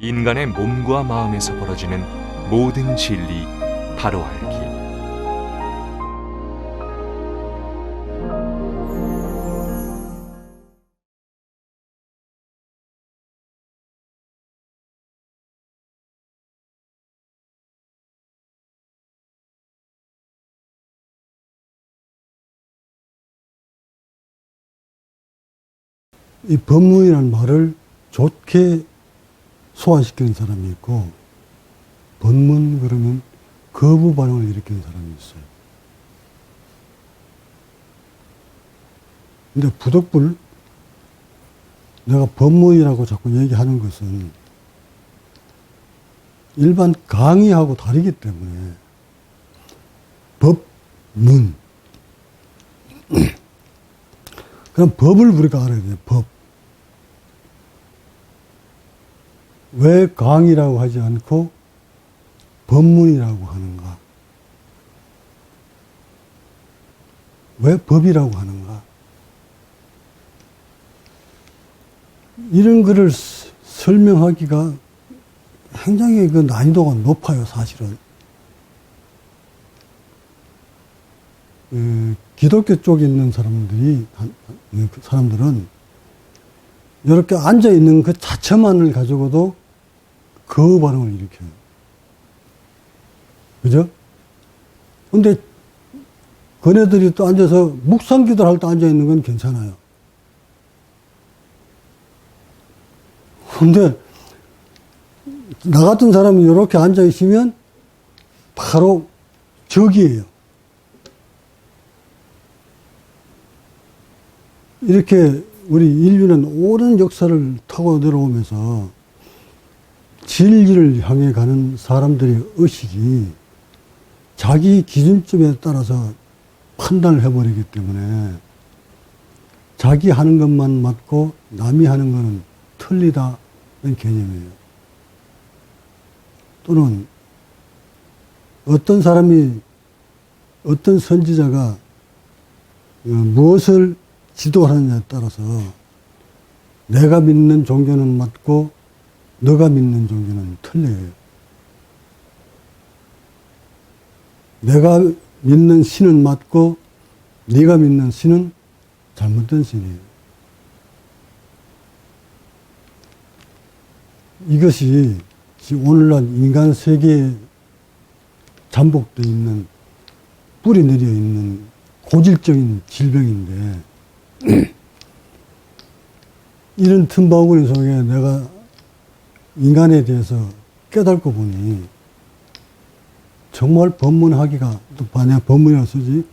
인간의 몸과 마음에서 벌어지는 모든 진리 바로 알기. 이 법문이라는 말을 좋게 소화시키는 사람이 있고, 법문 그러면 거부 반응을 일으키는 사람이 있어요. 근데 부득불 내가 법문이라고 자꾸 얘기하는 것은 일반 강의하고 다르기 때문에 법문. 그럼 법을 우리가 알아야 돼요. 법. 왜 강의라고 하지 않고 법문이라고 하는가? 왜 법이라고 하는가? 이런 것을 설명하기가 굉장히 그 난이도가 높아요, 사실은. 기독교 쪽에 있는 사람들은 이렇게 앉아있는 그 자체만을 가지고도 거부 반응을 일으켜요. 그죠? 근데 그네들이 또 앉아서 묵상기도를 할 때 앉아있는 건 괜찮아요. 근데 나 같은 사람이 이렇게 앉아있으면 바로 적이에요. 이렇게 우리 인류는 오랜 역사를 타고 내려오면서 진리를 향해 가는 사람들의 의식이 자기 기준점에 따라서 판단을 해버리기 때문에 자기 하는 것만 맞고 남이 하는 것은 틀리다는 개념이에요. 또는 어떤 사람이, 어떤 선지자가 무엇을 지도하느냐에 따라서 내가 믿는 종교는 맞고 너가 믿는 종교는 틀려요. 내가 믿는 신은 맞고 네가 믿는 신은 잘못된 신이에요. 이것이 오늘날 인간 세계에 잠복되어 있는, 뿌리 내려 있는 고질적인 질병인데, 이런 틈바구니 속에 내가 인간에 대해서 깨닫고 보니 정말 법문하기가, 또 만약 법문이라고 쓰지,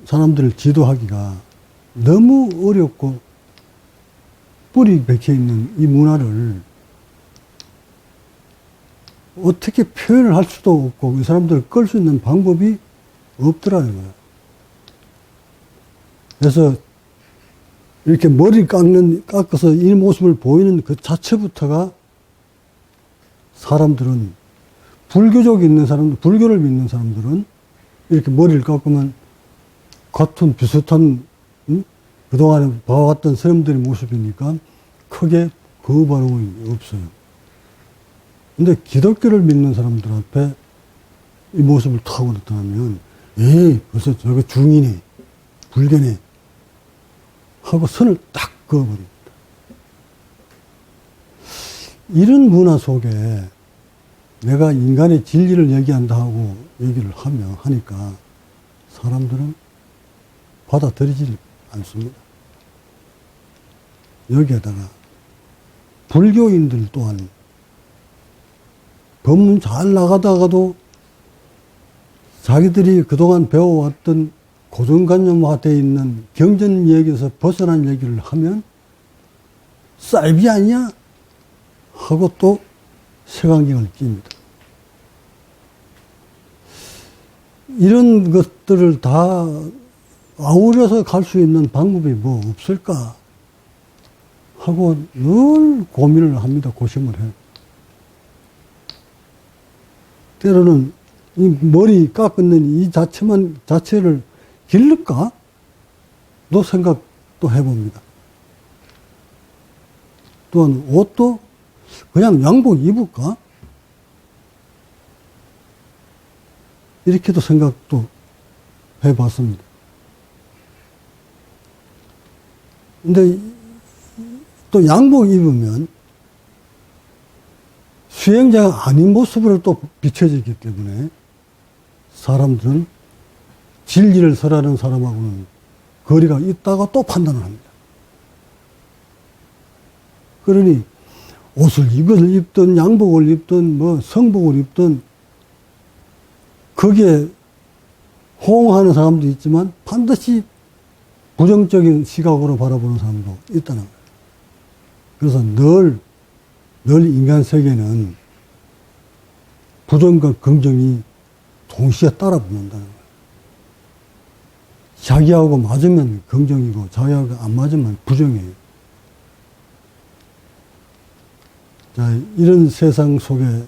사람들을 지도하기가 너무 어렵고 뿌리 박혀 있는 이 문화를 어떻게 표현을 할 수도 없고 이 사람들을 끌 수 있는 방법이 없더라는 거예요. 그래서 이렇게 머리를 깎아서 이 모습을 보이는 그 자체부터가 사람들은, 불교적이 있는 사람들, 불교를 믿는 사람들은 이렇게 머리를 깎으면 같은 비슷한, 그동안에 봐왔던 사람들의 모습이니까 크게 거부 반응이 없어요. 근데 기독교를 믿는 사람들 앞에 이 모습을 타고 나타나면, 에이, 벌써 저거 중이네, 불교네, 하고 선을 딱 그어버립니다. 이런 문화 속에 내가 인간의 진리를 얘기한다 하고 얘기를 하니까 사람들은 받아들이지 않습니다. 여기에다가 불교인들 또한 법문 잘 나가다가도 자기들이 그동안 배워왔던 고정관념화되어 있는 경전 얘기에서 벗어난 얘기를 하면 쌀비 아니야? 하고 또 색안경을 낍니다. 이런 것들을 다 아우려서 갈 수 있는 방법이 뭐 없을까 하고 늘 고민을 합니다. 고심을 해요. 때로는 이 머리 깎는 이 자체를 길를까? 도 생각도 해봅니다. 또한 옷도 그냥 양복 입을까? 이렇게도 생각도 해봤습니다. 근데 또 양복 입으면 수행자가 아닌 모습으로 또 비춰지기 때문에 사람들은 진리를 설하는 사람하고는 거리가 있다가 또 판단을 합니다. 그러니 옷을 이것을 입든 양복을 입든 뭐 성복을 입든 거기에 호응하는 사람도 있지만 반드시 부정적인 시각으로 바라보는 사람도 있다는 거예요. 그래서 늘 인간 세계는 부정과 긍정이 동시에 따라 붙는다는 거예요. 자기하고 맞으면 긍정이고 자기하고 안 맞으면 부정이에요. 자, 이런 세상 속에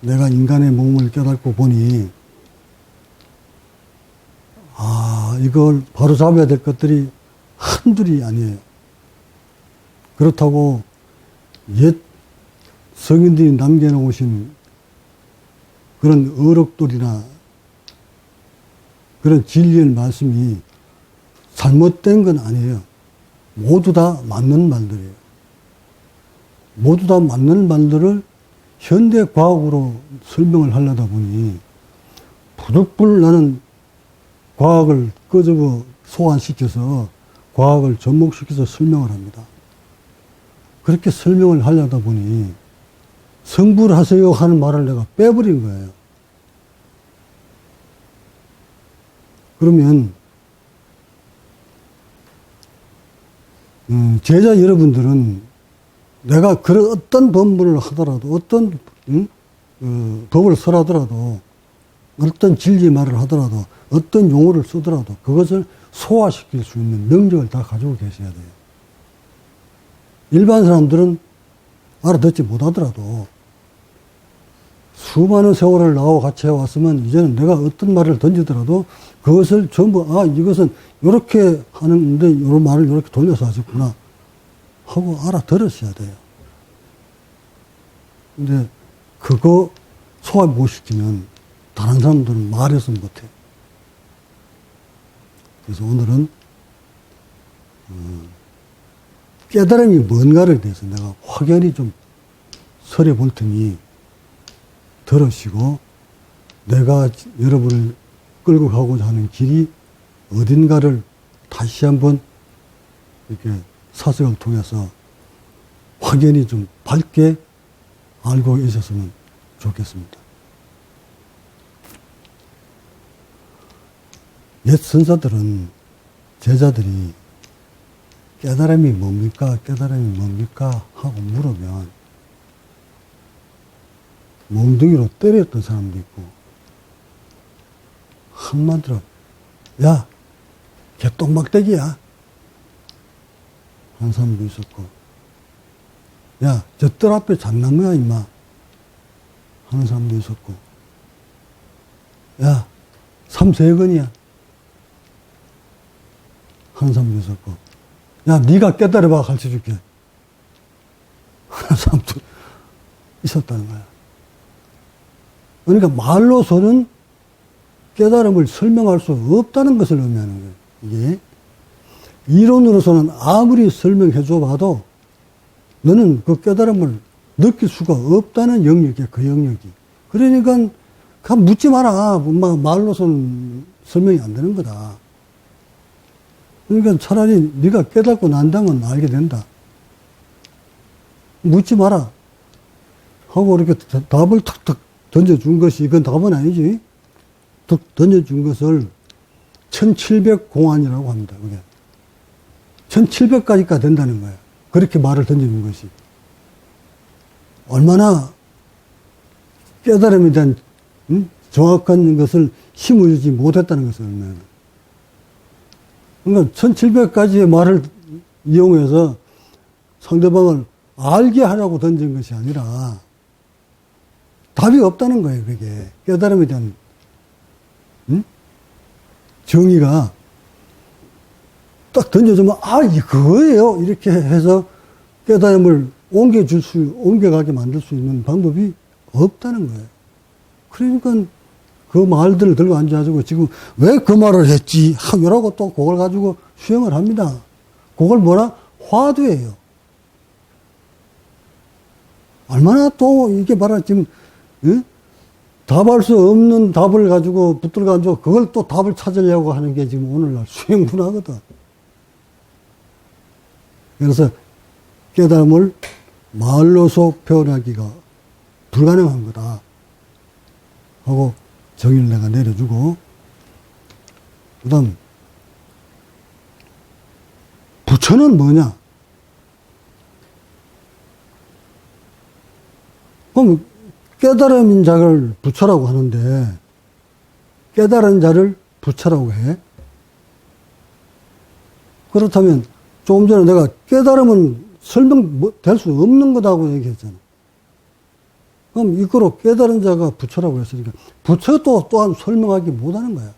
내가 인간의 몸을 깨닫고 보니 이걸 바로 잡아야 될 것들이 한둘이 아니에요. 그렇다고 옛 성인들이 남겨놓으신 그런 어록들이나 그런 진리의 말씀이 잘못된 건 아니에요. 모두 다 맞는 말들이에요. 모두 다 맞는 말들을 현대 과학으로 설명을 하려다 보니 부득불 나는 과학을 끄집어 소환시켜서 과학을 접목시켜서 설명을 합니다. 그렇게 설명을 하려다 보니 성불 하세요 하는 말을 내가 빼버린 거예요. 그러면 제자 여러분들은 내가 그런 어떤 법문을 하더라도 어떤 법을 설하더라도 어떤 진리 말을 하더라도 어떤 용어를 쓰더라도 그것을 소화시킬 수 있는 능력을 다 가지고 계셔야 돼요. 일반 사람들은 알아듣지 못하더라도 수많은 세월을 나와 같이 해왔으면 이제는 내가 어떤 말을 던지더라도 그것을 전부 이것은 이렇게 하는데 이런 말을 이렇게 돌려서 하셨구나 하고 알아들으셔야 돼요. 근데 그거 소화 못 시키면 다른 사람들은 말해서 못해요. 그래서 오늘은 깨달음이 뭔가를 대해서 내가 확연히 좀 설해 볼 테니 들으시고 내가 여러분을 끌고 가고자 하는 길이 어딘가를 다시 한번 이렇게 사색을 통해서 확연히 좀 밝게 알고 계셨으면 좋겠습니다. 옛 선사들은 제자들이 깨달음이 뭡니까? 깨달음이 뭡니까? 하고 물으면 몽둥이로 때렸던 사람도 있고 한마디로 야, 걔 똥막대기야 한 사람도 있었고 야, 저 뜰 앞에 잣나무야 임마 하는 사람도 있었고 야, 삼세건이야 하는 사람도 있었고 야, 네가 깨달아봐 가르쳐줄게 하는 사람도 있었다는 거야. 그러니까 말로서는 깨달음을 설명할 수 없다는 것을 의미하는 거예요. 이게 이론으로서는 아무리 설명해 줘봐도 너는 그 깨달음을 느낄 수가 없다는 영역이야, 그 영역이. 그러니까 묻지 마라. 말로서는 설명이 안 되는 거다. 그러니까 차라리 네가 깨닫고 난다면 알게 된다. 묻지 마라. 하고 이렇게 답을 탁탁 던져준 것이, 이건 답은 아니지. 툭 던져준 것을 1700공안이라고 합니다. 그게. 1700까지가 된다는 거예요. 그렇게 말을 던져준 것이. 얼마나 깨달음에 대한 정확한 것을 심어주지 못했다는 것을 의미하는. 그러니까 1700까지의 말을 이용해서 상대방을 알게 하려고 던진 것이 아니라 답이 없다는 거예요, 그게. 깨달음에 대한 정의가 딱 던져주면, 그거예요. 이렇게 해서 깨달음을 옮겨가게 만들 수 있는 방법이 없다는 거예요. 그러니까 그 말들을 들고 앉아가지고 지금 왜 그 말을 했지? 이러고 또 그걸 가지고 수용을 합니다. 그걸 뭐라? 화두예요. 얼마나 또 이게 봐라 지금 답할 수 없는 답을 가지고 붙들고 앉아 그걸 또 답을 찾으려고 하는 게 지금 오늘날 수행 문화거든. 그래서 깨달음을 말로서 표현하기가 불가능한 거다 하고 정의를 내가 내려주고, 그 다음 부처는 뭐냐? 그럼 깨달음인 자를 부처라고 하는데 깨달은 자를 부처라고 해? 그렇다면 조금 전에 내가 깨달음은 설명될 수 없는 거다고 얘기했잖아. 그럼 이거로 깨달은 자가 부처라고 했으니까 부처도 또한 설명하기 못하는 거야.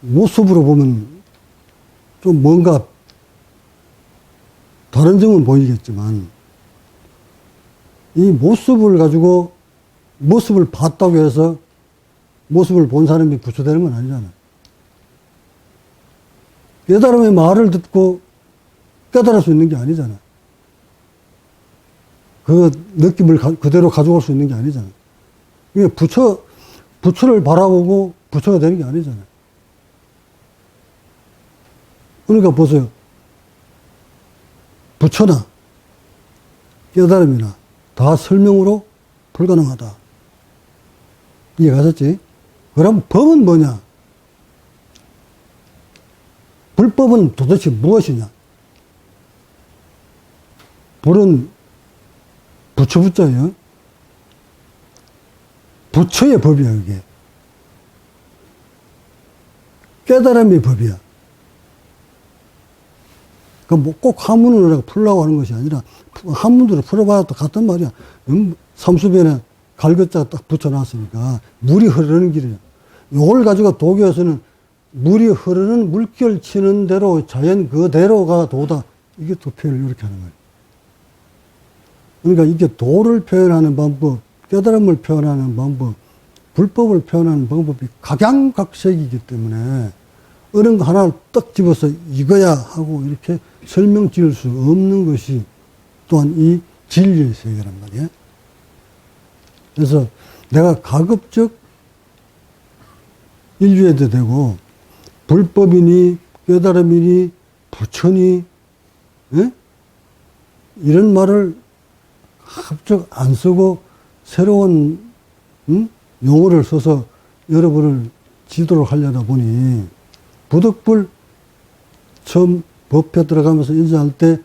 모습으로 보면 좀 뭔가 다른 점은 보이겠지만 이 모습을 가지고 모습을 봤다고 해서 모습을 본 사람이 부처되는 건 아니잖아요. 깨달음의 말을 듣고 깨달을 수 있는 게 아니잖아요. 그 느낌을 그대로 가져올 수 있는 게 아니잖아요. 이게 부처를 바라보고 부처가 되는 게 아니잖아요. 그러니까 보세요. 부처나 깨달음이나 다 설명으로 불가능하다. 이해가셨지? 그럼 법은 뭐냐? 불법은 도대체 무엇이냐? 불은 부처부자예요. 부처의 법이야, 이게. 깨달음의 법이야. 뭐 꼭 한문으로 풀라고 하는 것이 아니라 한문으로 풀어봐야 또 같단 말이야. 삼수변에 갈것자 딱 붙여놨으니까 물이 흐르는 길이야. 요걸 가지고 도교에서는 물이 흐르는 물결 치는 대로 자연 그대로가 도다. 이게 또 표현을 이렇게 하는 거예요. 그러니까 이게 도를 표현하는 방법, 깨달음을 표현하는 방법, 불법을 표현하는 방법이 각양각색이기 때문에 어느 거 하나를 딱 집어서 이거야 하고 이렇게 설명 지을 수 없는 것이 또한 이 진리의 세계란 말이에요. 그래서 내가 가급적 인류에도 되고 불법이니 깨달음이니 부처니 이런 말을 가급적 안 쓰고 새로운 용어를 써서 여러분을 지도록 하려다 보니 부득불 처음 법회 들어가면서 인사할 때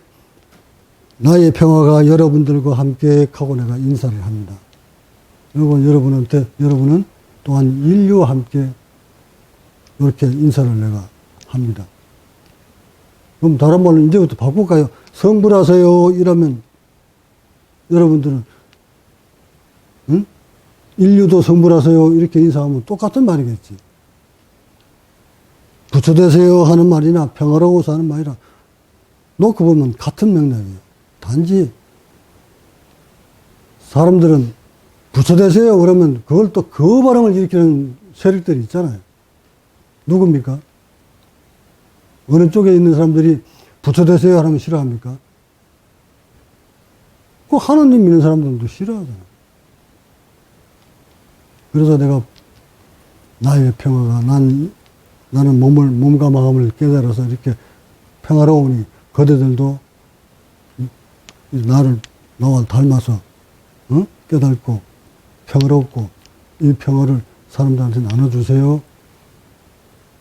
나의 평화가 여러분들과 함께 하고 내가 인사를 합니다. 여러분은 또한 인류와 함께 이렇게 인사를 내가 합니다. 그럼 다른 말로 이제부터 바꿀까요? 성불하세요 이러면 여러분들은 인류도 성불하세요 이렇게 인사하면 똑같은 말이겠지. 부처 되세요 하는 말이나 평화로워서 하는 말이나 놓고 보면 같은 맥락이에요. 단지 사람들은 부처 되세요 그러면 그걸 또 그 반응을 일으키는 세력들이 있잖아요. 누굽니까? 어느 쪽에 있는 사람들이 부처 되세요 하면 싫어합니까? 그 하나님 믿는 사람들도 싫어하잖아요. 그래서 내가 나의 평화가 나는 몸과 마음을 깨달아서 이렇게 평화로우니 그대들도 나와 닮아서 깨닫고 평화롭고 이 평화를 사람들한테 나눠주세요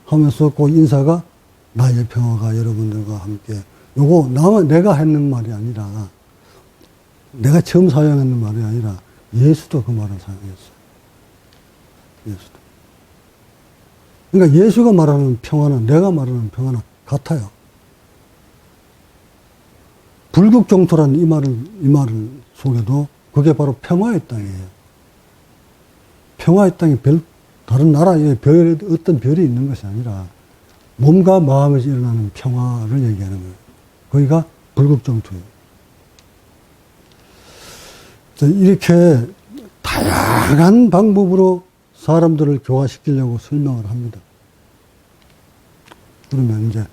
하면서 그 인사가 나의 평화가 여러분들과 함께 요거 내가 했는 말이 아니라 내가 처음 사용했는 말이 아니라 예수도 그 말을 사용했어요. 예수도. 그러니까 예수가 말하는 평화는 내가 말하는 평화는 같아요. 불국정토라는 이 말을 속에도 그게 바로 평화의 땅이에요. 평화의 땅이 다른 나라에 어떤 별이 있는 것이 아니라 몸과 마음에서 일어나는 평화를 얘기하는 거예요. 거기가 불극정토예요. 이렇게 다양한 방법으로 사람들을 교화시키려고 설명을 합니다. 그러면 이제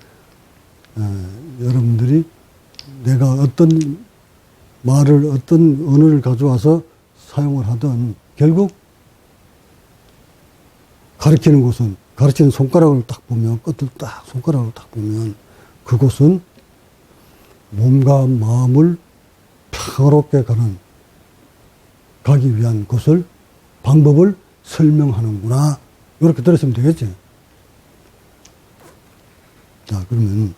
여러분들이 내가 어떤 말을 어떤 언어를 가져와서 사용을 하든 결국 가르치는 곳은 가르치는 손가락을 딱 보면 끝을 딱 손가락을 딱 보면 그곳은 몸과 마음을 평화롭게 가기 위한 것을 방법을 설명하는구나 이렇게 들었으면 되겠지. 자 그러면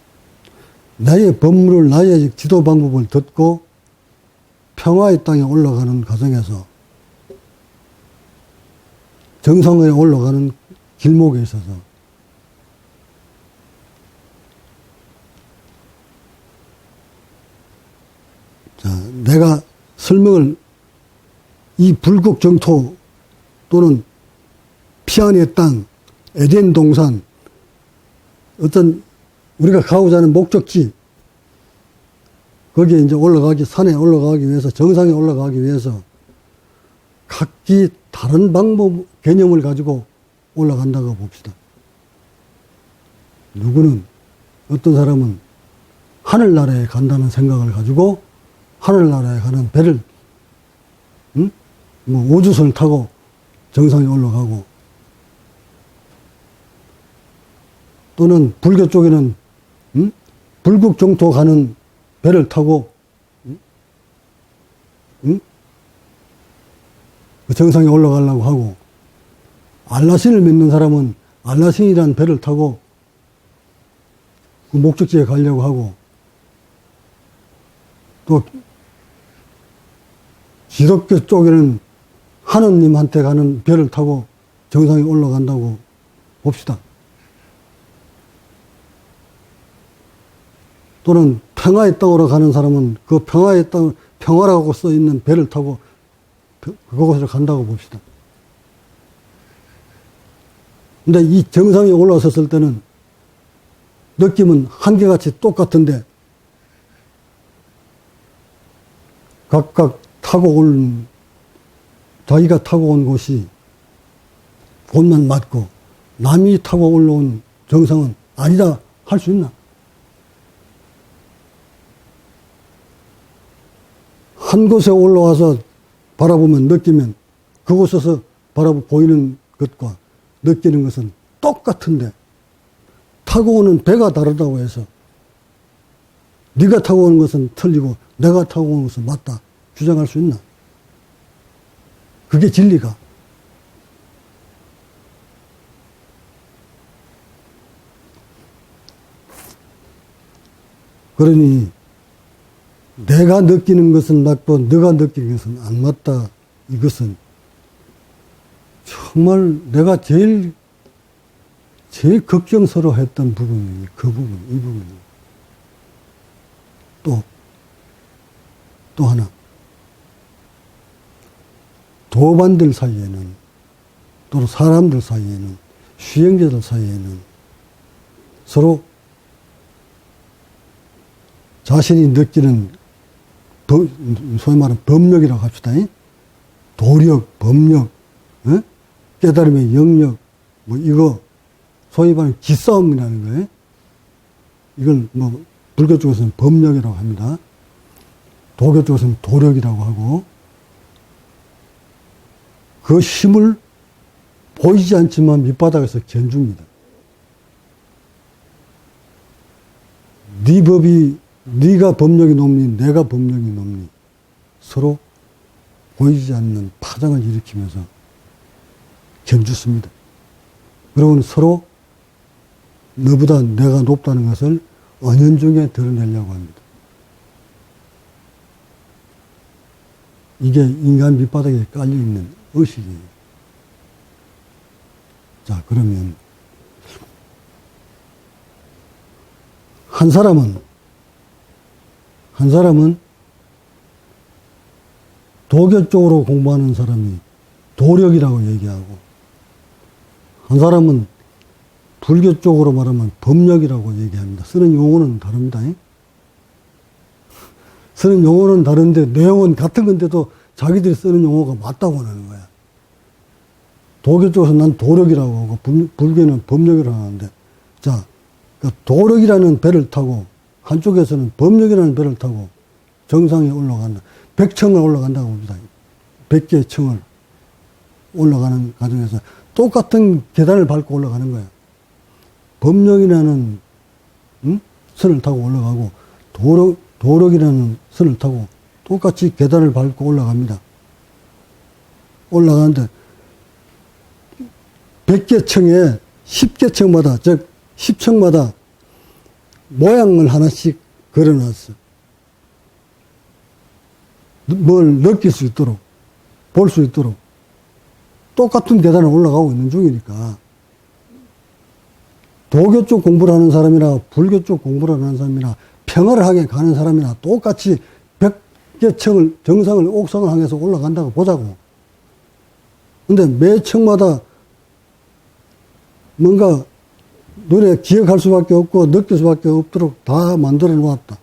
나의 법문을 나의 지도 방법을 듣고 평화의 땅에 올라가는 과정에서 정상에 올라가는 길목에 있어서 자, 내가 설명을 이 불국 정토 또는 피안의 땅, 에덴 동산 어떤 우리가 가고자 하는 목적지 거기에 이제 산에 올라가기 위해서 정상에 올라가기 위해서 각기 다른 방법, 개념을 가지고 올라간다고 봅시다. 누구는, 어떤 사람은 하늘나라에 간다는 생각을 가지고 하늘나라에 가는 배를, 우주선을 타고 정상에 올라가고, 또는 불교 쪽에는, 불국 정토 가는 배를 타고, 그 정상에 올라가려고 하고, 알라신을 믿는 사람은 알라신이라는 배를 타고 그 목적지에 가려고 하고, 또 기독교 쪽에는 하느님한테 가는 배를 타고 정상에 올라간다고 봅시다. 또는 평화의 땅으로 가는 사람은 그 평화의 땅, 평화라고 써 있는 배를 타고 그곳으로 간다고 봅시다. 근데 이 정상에 올라섰을 때는 느낌은 한결같이 똑같은데 각각 자기가 타고 온 곳이 곳만 맞고 남이 타고 올라온 정상은 아니다 할 수 있나? 한 곳에 올라와서 바라보면 느끼면 그곳에서 보이는 것과 느끼는 것은 똑같은데 타고 오는 배가 다르다고 해서 네가 타고 오는 것은 틀리고 내가 타고 오는 것은 맞다 주장할 수 있나? 그게 진리가. 그러니 내가 느끼는 것은 맞고 너가 느끼는 것은 안 맞다. 이것은 정말 내가 제일 걱정스러워했던 부분이 그 부분, 이 부분이에요. 또 하나. 도반들 사이에는, 또는 사람들 사이에는, 수행자들 사이에는 서로 자신이 느끼는 소위 말하는 법력이라고 합시다. 도력, 법력, 깨달음의 영역, 이거 소위 말하는 기싸움이라는 거예요. 이걸 불교 쪽에서는 법력이라고 합니다. 도교 쪽에서는 도력이라고 하고, 그 힘을 보이지 않지만 밑바닥에서 견줍니다. 네 법이, 네가 법력이 높니, 내가 법력이 높니, 서로 보이지 않는 파장을 일으키면서 견주습니다. 그리고는 서로 너보다 내가 높다는 것을 은연중에 드러내려고 합니다. 이게 인간 밑바닥에 깔려있는 의식이에요. 자, 그러면 한 사람은 도교 쪽으로 공부하는 사람이 도력이라고 얘기하고, 한 사람은 불교 쪽으로 말하면 법력이라고 얘기합니다. 쓰는 용어는 다릅니다. 쓰는 용어는 다른데 내용은 같은 건데도 자기들이 쓰는 용어가 맞다고 하는 거야. 도교 쪽에서 난 도력이라고 하고 불교는 법력이라고 하는데, 자, 그러니까 도력이라는 배를 타고 한쪽에서는 법력이라는 배를 타고 정상에 올라간다. 100층을 올라간다고 봅니다. 100개의 층을 올라가는 과정에서 똑같은 계단을 밟고 올라가는 거예요. 법력이라는 선을 타고 올라가고 도력이라는 선을 타고 똑같이 계단을 밟고 올라갑니다. 올라가는데 100개 층에 10개 층마다, 즉 10층마다 모양을 하나씩 그려놨어. 뭘 느낄 수 있도록, 볼 수 있도록. 똑같은 계단을 올라가고 있는 중이니까 도교 쪽 공부를 하는 사람이나 불교 쪽 공부를 하는 사람이나 평화를 하게 가는 사람이나 똑같이 100개 층을, 정상을, 옥상을 향해서 올라간다고 보자고. 근데 매 층마다 뭔가 눈에 기억할 수밖에 없고 느낄 수밖에 없도록 다 만들어 놓았다.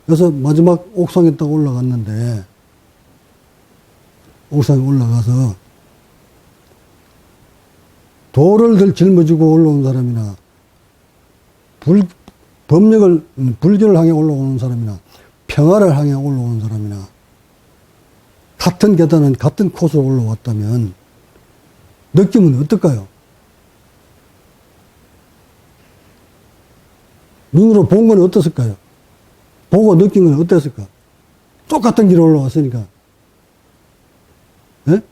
그래서 마지막 옥상에 딱 올라갔는데, 옥상에 올라가서 돌을 짊어지고 올라온 사람이나 불교를 향해 올라오는 사람이나 평화를 향해 올라오는 사람이나 같은 계단은 같은 코스로 올라왔다면 느낌은 어떨까요? 눈으로 본 건 어땠을까요? 보고 느낀 건 어땠을까? 똑같은 길을 올라왔으니까. 예?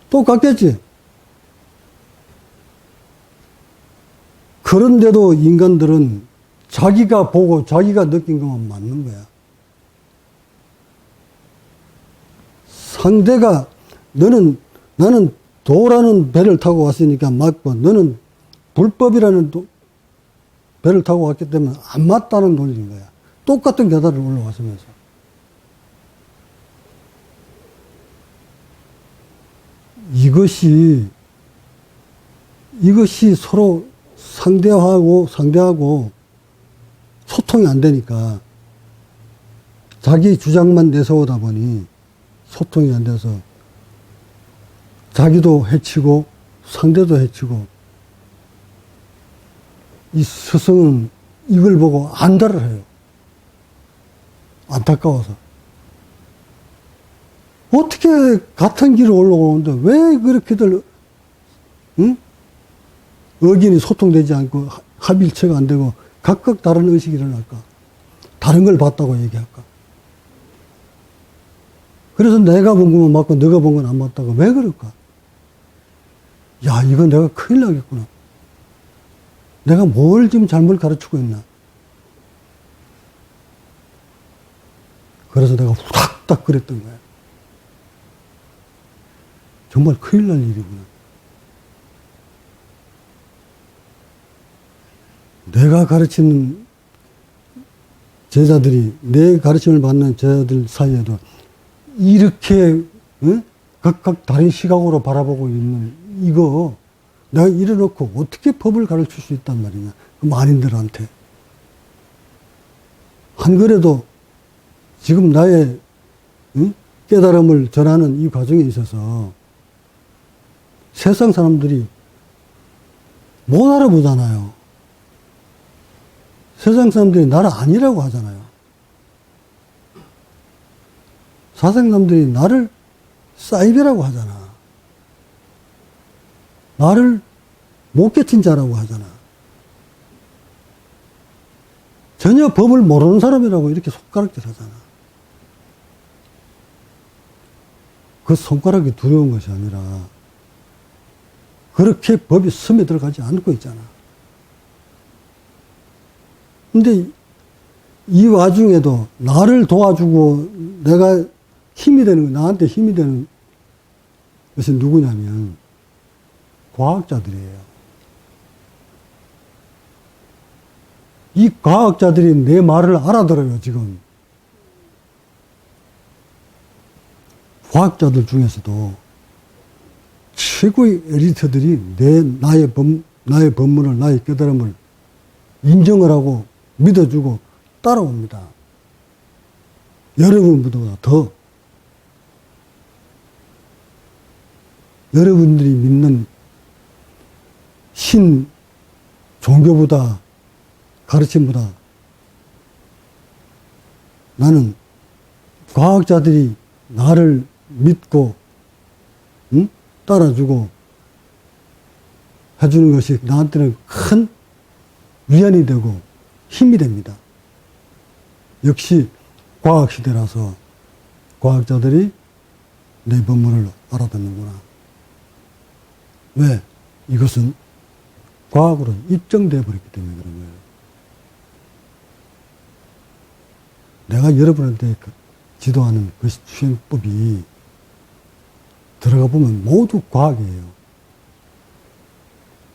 똑같겠지? 그런데도 인간들은 자기가 보고 자기가 느낀 것만 맞는 거야. 상대가 나는 도라는 배를 타고 왔으니까 맞고 너는 불법이라는 배를 타고 왔기 때문에 안 맞다는 논리인 거야. 똑같은 계단을 올라왔으면서. 이것이 서로 상대하고 소통이 안 되니까 자기 주장만 내세우다 보니 소통이 안 돼서 자기도 해치고 상대도 해치고 이 스승은 이걸 보고 안달을 해요. 안타까워서. 어떻게 같은 길을 올라오는데 왜 그렇게들 의견이 소통되지 않고 합일체가 안 되고 각각 다른 의식이 일어날까? 다른 걸 봤다고 얘기할까? 그래서 내가 본 것만 맞고 너가 본 건 안 맞다고 왜 그럴까? 야, 이거 내가 큰일 나겠구나. 내가 뭘 지금 잘못 가르치고 있나? 그래서 내가 후닥닥 그랬던 거야. 정말 큰일 날 일이구나. 내가 가르치는 제자들이, 내 가르침을 받는 제자들 사이에도 이렇게 각각 다른 시각으로 바라보고 있는 이거 내가 이래놓고 어떻게 법을 가르칠 수 있단 말이냐. 그 만인들한테. 안 그래도 지금 나의 깨달음을 전하는 이 과정에 있어서 세상 사람들이 못 알아보잖아요. 세상 사람들이 나를 아니라고 하잖아요. 세상 사람들이 나를 사이비라고 하잖아. 나를 못 깨친 자라고 하잖아. 전혀 법을 모르는 사람이라고 이렇게 손가락질 하잖아. 그 손가락이 두려운 것이 아니라 그렇게 법이 스며 들어가지 않고 있잖아. 근데 이 와중에도 나를 도와주고 내가 힘이 되는 거, 나한테 힘이 되는 것이 누구냐면 과학자들이에요. 이 과학자들이 내 말을 알아들어요, 지금. 과학자들 중에서도 최고의 엘리트들이 나의 나의 법문을, 나의 깨달음을 인정을 하고 믿어주고 따라옵니다. 여러분보다 더. 여러분들이 믿는 신, 종교보다, 가르침보다 나는 과학자들이 나를 믿고, 응? 따라주고 해주는 것이 나한테는 큰 위안이 되고 힘이 됩니다. 역시 과학시대라서 과학자들이 내 법문을 알아듣는구나. 왜? 이것은 과학으로 입증되어 버렸기 때문에 그런 거예요. 내가 여러분한테 지도하는 그 수행법이 들어가 보면 모두 과학이에요.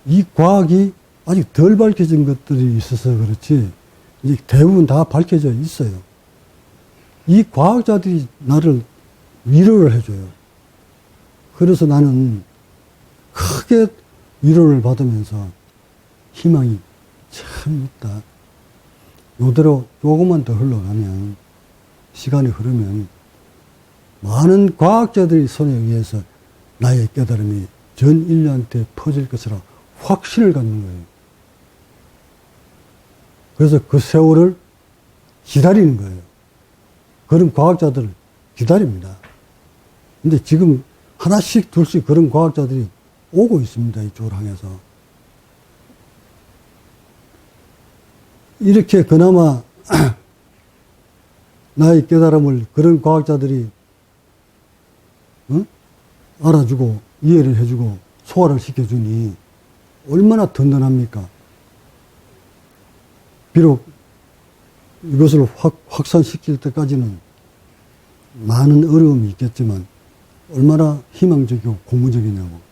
이 과학이 아직 덜 밝혀진 것들이 있어서 그렇지, 이제 대부분 다 밝혀져 있어요. 이 과학자들이 나를 위로를 해줘요. 그래서 나는 크게 위로를 받으면서 희망이 참 있다. 요대로 조금만 더 흘러가면, 시간이 흐르면 많은 과학자들의 손에 의해서 나의 깨달음이 전 인류한테 퍼질 것이라 확신을 갖는 거예요. 그래서 그 세월을 기다리는 거예요. 그런 과학자들을 기다립니다. 근데 지금 하나씩 둘씩 그런 과학자들이 오고 있습니다. 이쪽을 향해서. 이렇게 그나마 나의 깨달음을 그런 과학자들이 알아주고 이해를 해주고 소화를 시켜주니 얼마나 든든합니까? 비록 이것을 확산시킬 때까지는 많은 어려움이 있겠지만 얼마나 희망적이고 고무적이냐고.